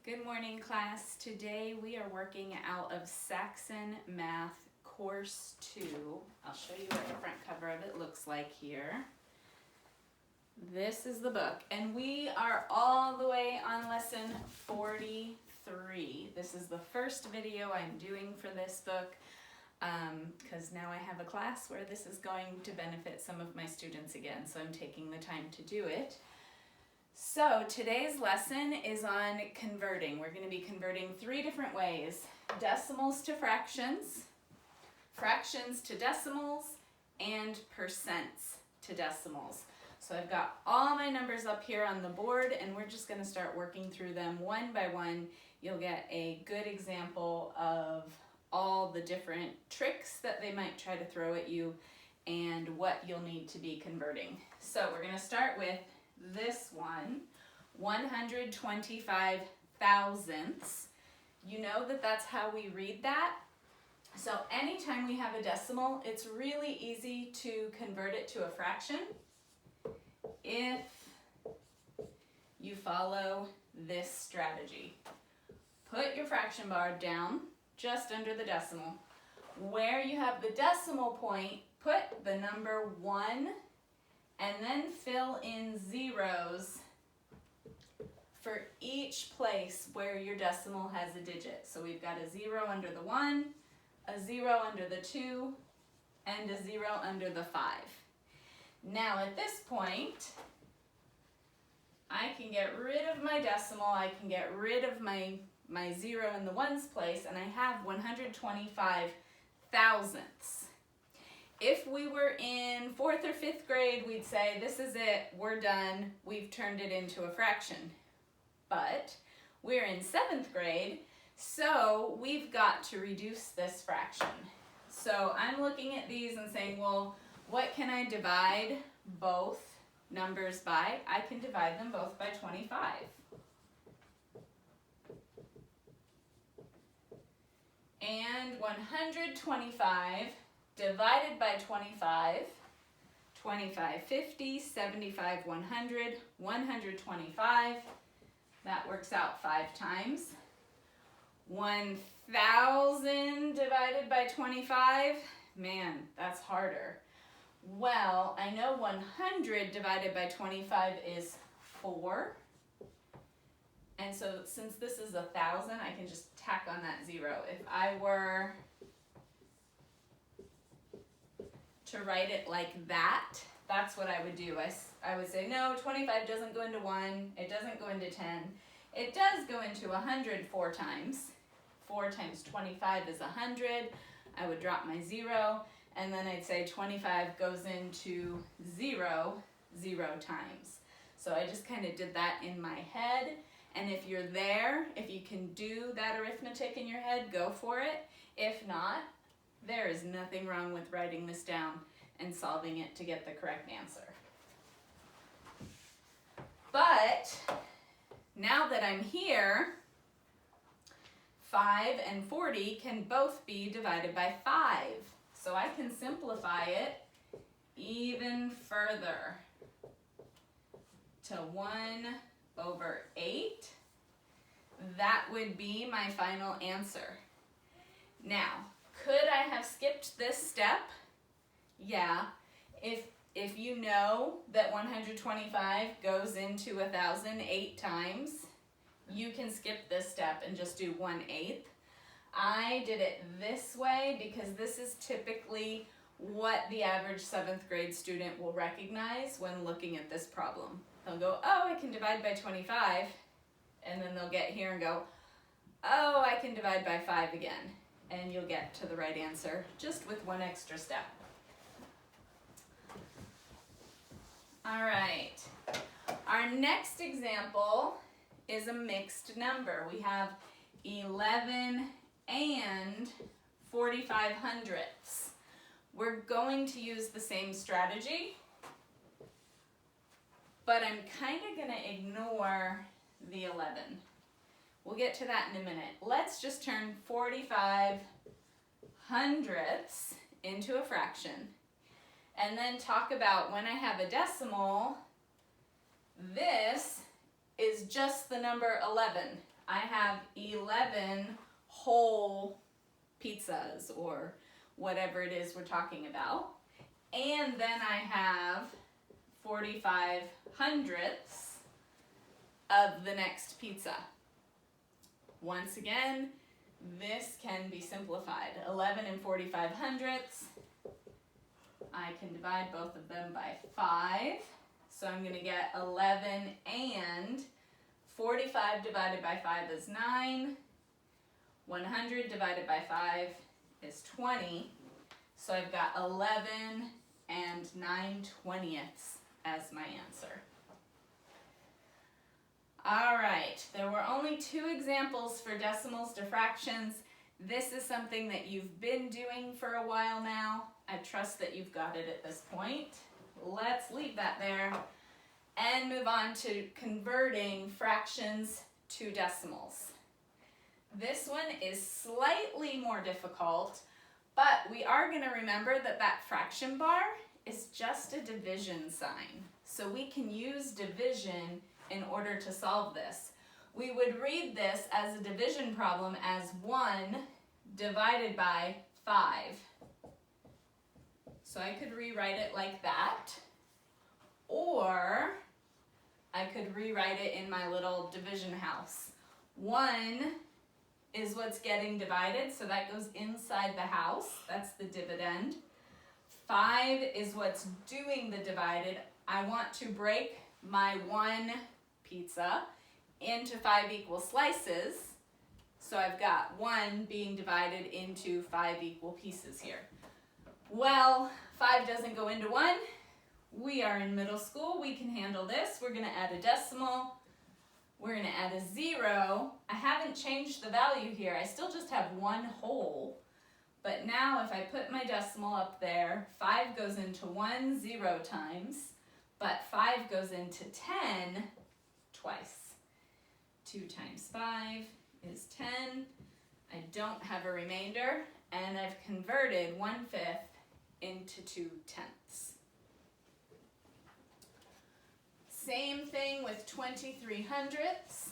Good morning, class. Today we are working out of Saxon Math Course 2. I'll show you what the front cover of it looks like here. This is the book, and we are all the way on lesson 43. This is the first video I'm doing for this book because now I have a class where this is going to benefit some of my students again, so I'm taking the time to do it. So today's lesson is on converting. We're going to be converting three different ways: decimals to fractions, fractions to decimals, and percents to decimals. So I've got all my numbers up here on the board, and we're just going to start working through them one by one. You'll get a good example of all the different tricks that they might try to throw at you and what you'll need to be converting. So we're going to start with this one, 125 thousandths. You know that that's how we read that. So anytime we have a decimal, it's really easy to convert it to a fraction if you follow this strategy. Put your fraction bar down just under the decimal. Where you have the decimal point, put the number 1 and then fill in zeros for each place where your decimal has a digit. So we've got a 0 under the 1, a 0 under the 2, and a 0 under the 5. Now at this point, I can get rid of my decimal, I can get rid of my 0 in the ones place, and I have 125 thousandths. If we were in 4th or 5th grade, we'd say, this is it, we're done, we've turned it into a fraction. But we're in 7th grade, so we've got to reduce this fraction. So I'm looking at these and saying, well, what can I divide both numbers by? I can divide them both by 25. And 125 divided by 25, 25, 50, 75, 100, 125. That works out 5 times. 1,000 divided by 25. Man, that's harder. Well, I know 100 divided by 25 is 4. And so since this is 1,000, I can just tack on that 0. If I were to write it like that, that's what I would do. I would say, no, 25 doesn't go into 1, it doesn't go into 10. It does go into 100 4 times. 4 times 25 is 100. I would drop my 0, and then I'd say 25 goes into 0 times. So I just kind of did that in my head. And if you're there, if you can do that arithmetic in your head, go for it. If not, there is nothing wrong with writing this down and solving it to get the correct answer. But now that I'm here, 5 and 40 can both be divided by 5. So I can simplify it even further to 1/8. That would be my final answer. Now, could I have skipped this step? Yeah. If you know that 125 goes into 1,000 8 times, you can skip this step and just do 1/8. I did it this way because this is typically what the average 7th grade student will recognize when looking at this problem. They'll go, oh, I can divide by 25, and then they'll get here and go, oh, I can divide by 5 again, and you'll get to the right answer just with one extra step. All right, our next example is a mixed number. We have 11 and 45 hundredths. We're going to use the same strategy, but I'm kind of going to ignore the 11. We'll get to that in a minute. Let's just turn 45 hundredths into a fraction, and then talk about when I have a decimal, this is just the number 11. I have 11 whole pizzas or whatever it is we're talking about. And then I have 45 hundredths of the next pizza. Once again, this can be simplified. 11 and 45 hundredths. I can divide both of them by 5. So I'm going to get 11 and 45 divided by 5 is 9. 100 divided by 5 is 20. So I've got 11 and 9/20 as my answer. All right, there were only 2 examples for decimals to fractions. This is something that you've been doing for a while now. I trust that you've got it at this point. Let's leave that there and move on to converting fractions to decimals. This one is slightly more difficult, but we are going to remember that that fraction bar is just a division sign. So we can use division in order to solve this. We would read this as a division problem as 1 divided by 5. So I could rewrite it like that, or I could rewrite it in my little division house. 1 is what's getting divided, so that goes inside the house. That's the dividend. 5 is what's doing the divided. I want to break my 1 pizza into 5 equal slices. So I've got 1 being divided into 5 equal pieces here. Well, 5 doesn't go into 1. We are in middle school. We can handle this. We're going to add a decimal. We're going to add a 0. I haven't changed the value here. I still just have 1 whole. But now if I put my decimal up there, 5 goes into 1 0 times, but 5 goes into 10 twice. 2 times 5 is 10. I don't have a remainder, and I've converted 1/5 into 2/10. Same thing with 23 hundredths.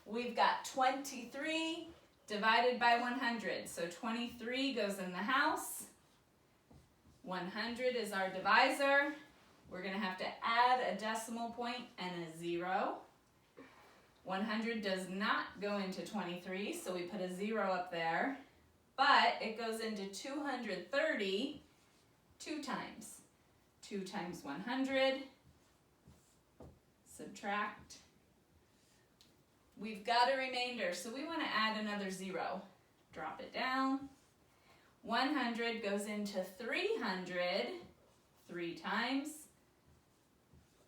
We've got 23 divided by 100. So 23 goes in the house. 100 is our divisor. We're going to have to add a decimal point and a 0. 100 does not go into 23, so we put a 0 up there. But it goes into 230 2 times. 2 times 100. Subtract. We've got a remainder, so we want to add another 0. Drop it down. 100 goes into 300 3 times.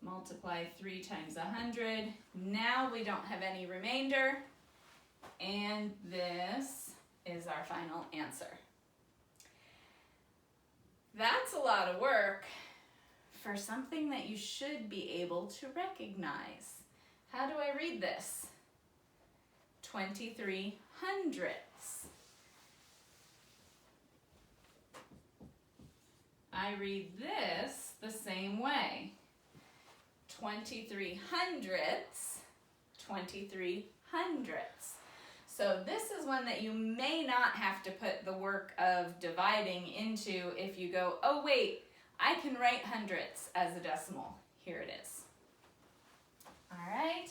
Multiply 3 times 100. Now we don't have any remainder, and this is our final answer. That's a lot of work for something that you should be able to recognize. How do I read this? 23 hundredths. I read this the same way. 23 hundredths, 23 hundredths. So this is one that you may not have to put the work of dividing into if you go, oh wait, I can write hundredths as a decimal. Here it is. All right,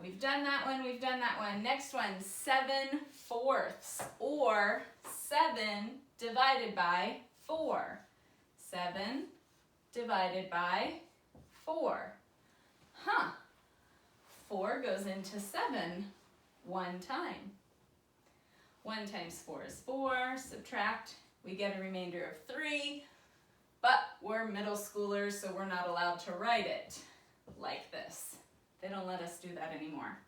we've done that one, we've done that one. Next one, 7/4, or 7 divided by 4. 7 divided by 4. 4 goes into 7 1 time. 1 times 4 is 4. Subtract. We get a remainder of 3. But we're middle schoolers, so we're not allowed to write it like this. They don't let us do that anymore.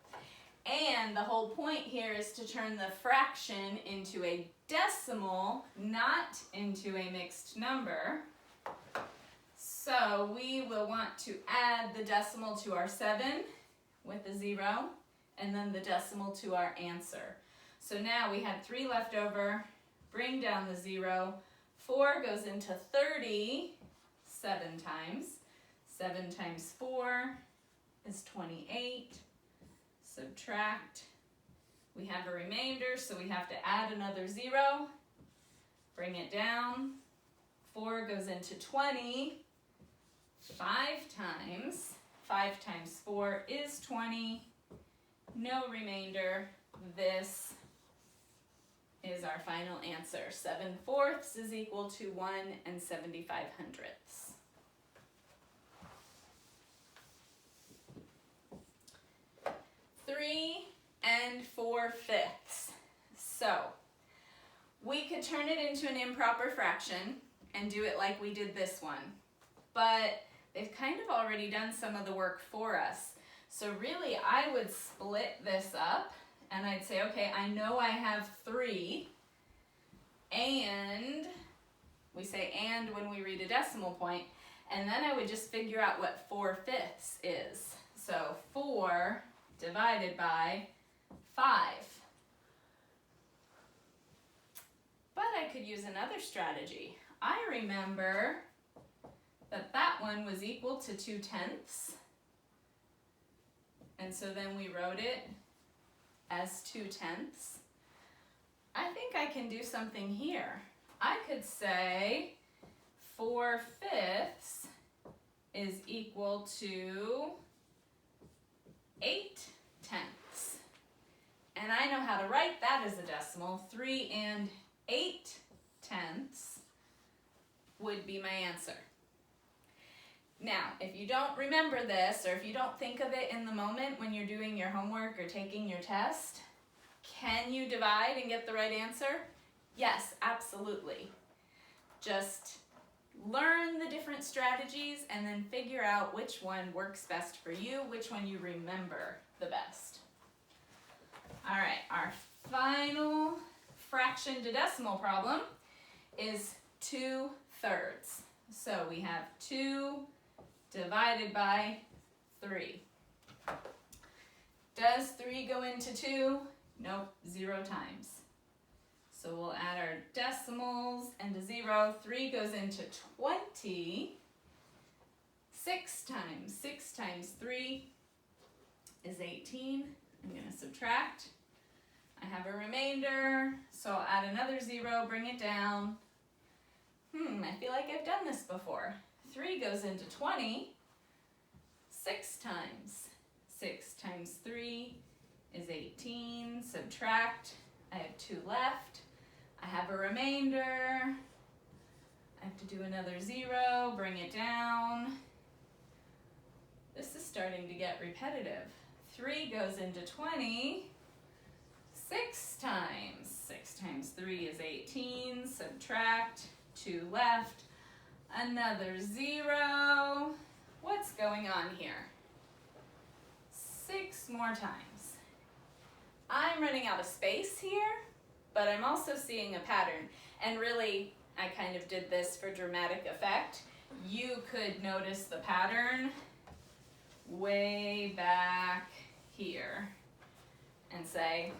And the whole point here is to turn the fraction into a decimal, not into a mixed number. So we will want to add the decimal to our 7 with a 0, and then the decimal to our answer. So now we had 3 left over. Bring down the 0. 4 goes into 30 7 times. 7 times 4 is 28. Subtract. subtract. We have a remainder, so we have to add another 0. Bring it down. 4 goes into 20 5 times. 5 times 4 is 20. No remainder. This is our final answer. 7/4 is equal to 1 75/100ths. Three and 4/5. So we could turn it into an improper fraction and do it like we did this one, but they've kind of already done some of the work for us. So really I would split this up and I'd say, okay, I know I have 3, and we say and when we read a decimal point, and then I would just figure out what 4/5 is. So 4 divided by 5. But I could use another strategy. I remember that that one was equal to 2/10. And so then we wrote it as 2/10. I think I can do something here. I could say 4/5 is equal to 8/10. And I know how to write that as a decimal. 3 and 8/10 would be my answer. Now, if you don't remember this, or if you don't think of it in the moment when you're doing your homework or taking your test, can you divide and get the right answer? Yes, absolutely. Just learn the different strategies and then figure out which one works best for you, which one you remember the best. All right, our final fraction to decimal problem is 2/3. So we have 2 divided by 3. Does 3 go into 2? Nope, 0 times. So we'll add our decimals and a 0. 3 goes into 20. 6 times 3 is 18. I'm going to subtract. I have a remainder, so I'll add another 0, bring it down. I feel like I've done this before. 3 goes into 20. 6 times 3 is 18. Subtract. I have 2 left. I have a remainder. I have to do another 0, bring it down. This is starting to get repetitive. 3 goes into 20. 6 times 3 is 18. Subtract. 2 left. Another 0. What's going on here? 6 more times. I'm running out of space here, but I'm also seeing a pattern. And really, I kind of did this for dramatic effect. You could notice the pattern way back here and say,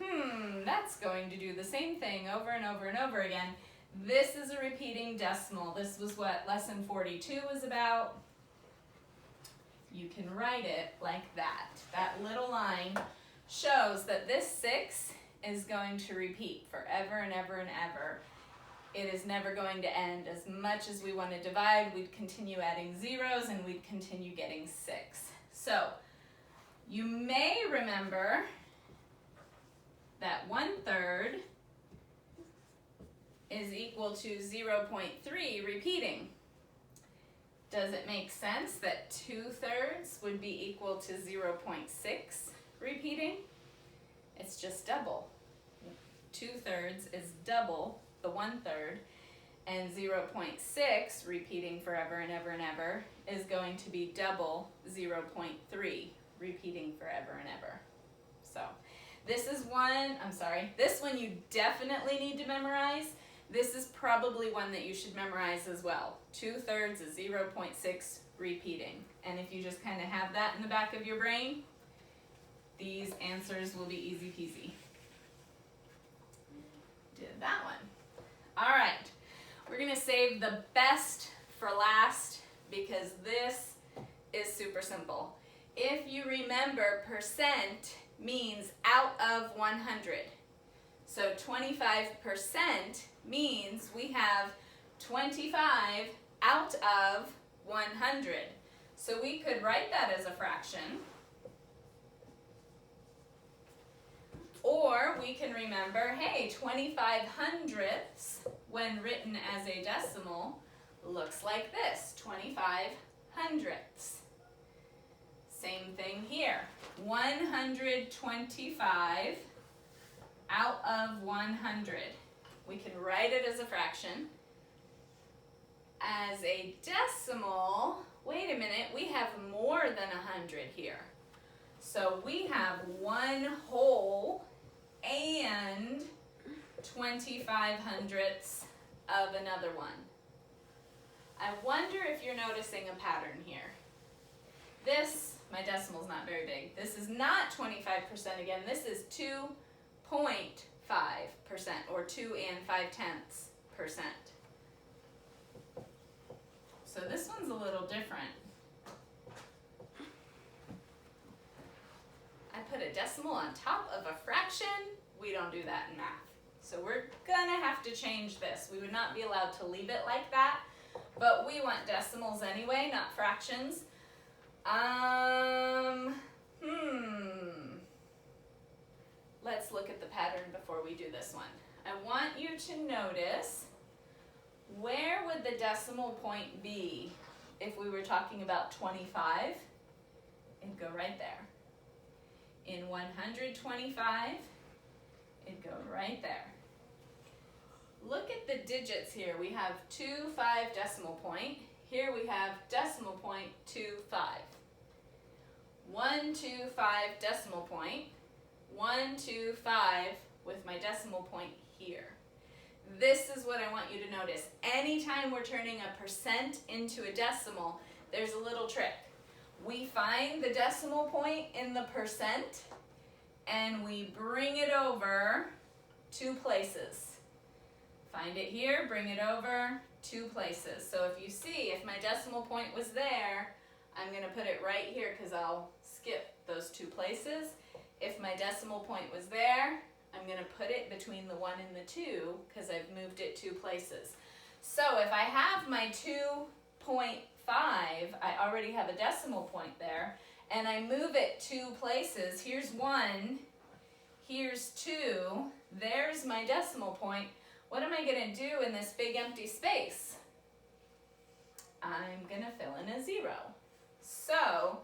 that's going to do the same thing over and over and over again. This is a repeating decimal. This was what lesson 42 was about. You can write it like that. That little line shows that this 6 is going to repeat forever and ever and ever. It is never going to end. As much as we want to divide, we'd continue adding zeros and we'd continue getting 6. So you may remember that 1/3 is equal to 0.3 repeating. Does it make sense that 2/3 would be equal to 0.6 repeating? It's just double. 2/3 is double the 1/3, and 0.6 repeating forever and ever and ever is going to be double 0.3 repeating forever and ever. So this one you definitely need to memorize. This is probably one that you should memorize as well. 2/3 is 0.6 repeating. And if you just kind of have that in the back of your brain, these answers will be easy peasy. Did that one. All right, we're gonna save the best for last because this is super simple. If you remember, percent means out of 100. So 25% means we have 25 out of 100. So we could write that as a fraction. Or we can remember, hey, 25 hundredths, when written as a decimal, looks like this, 25 hundredths. Same thing here, 125 out of 100. We can write it as a fraction. As a decimal, wait a minute, we have more than 100 here. So we have 1 whole and 25 hundredths of another one. I wonder if you're noticing a pattern here. This, my decimal's not very big. This is not 25% again. This is 2.5% or 2.5%. So this one's a little different. I put a decimal on top of a fraction. We don't do that in math. So we're gonna have to change this. We would not be allowed to leave it like that, but we want decimals anyway, not fractions. Let's look at the pattern before we do this one. I want you to notice, where would the decimal point be if we were talking about 25? It'd go right there. In 125, it'd go right there. Look at the digits here. We have 2.5 decimal point. Here we have decimal point 2.5. 125 decimal point. 125 with my decimal point here. This is what I want you to notice. Anytime we're turning a percent into a decimal, there's a little trick. We find the decimal point in the percent and we bring it over 2 places. Find it here, bring it over 2 places. So if you see, if my decimal point was there, I'm going to put it right here because I'll skip those 2 places. If my decimal point was there, I'm going to put it between the 1 and the 2 because I've moved it 2 places. So if I have my 2.5, I already have a decimal point there, and I move it 2 places. Here's 1, here's 2, there's my decimal point. What am I going to do in this big empty space? I'm going to fill in a 0. So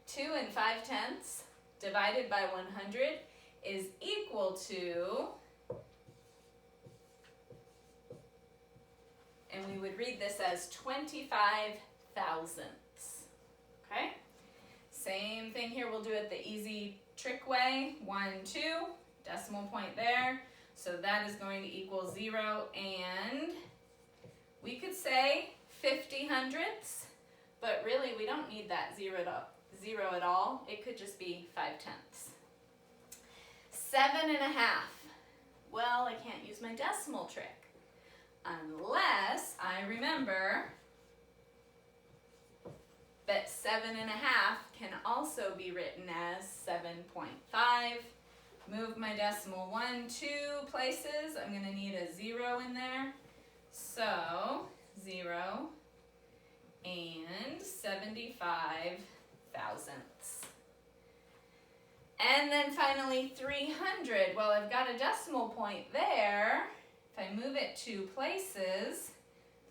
2.5 divided by 100 is equal to, and we would read this as 25 thousandths. Okay? Same thing here, we'll do it the easy trick way. 1, 2, decimal point there. So that is going to equal 0, and we could say 50 hundredths, but really we don't need that 0 at all. It could just be 5/10. 7.5. Well, I can't use my decimal trick unless I remember that 7.5 can also be written as 7.5. Move my decimal 1, 2 places. I'm going to need a 0 in there. So 0 and 75 thousandths. And then finally 300. Well, I've got a decimal point there. If I move it 2 places,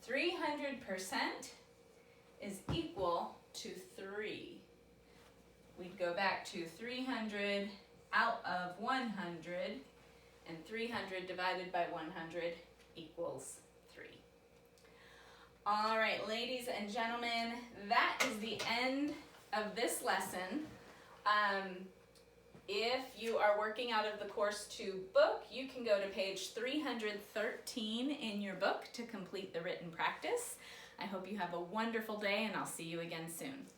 300% is equal to 3. We'd go back to 300 out of 100, and 300 divided by 100 equals 3. All right, ladies and gentlemen, that is the end of this lesson. If you are working out of the Course 2 book, you can go to page 313 in your book to complete the written practice. I hope you have a wonderful day, and I'll see you again soon.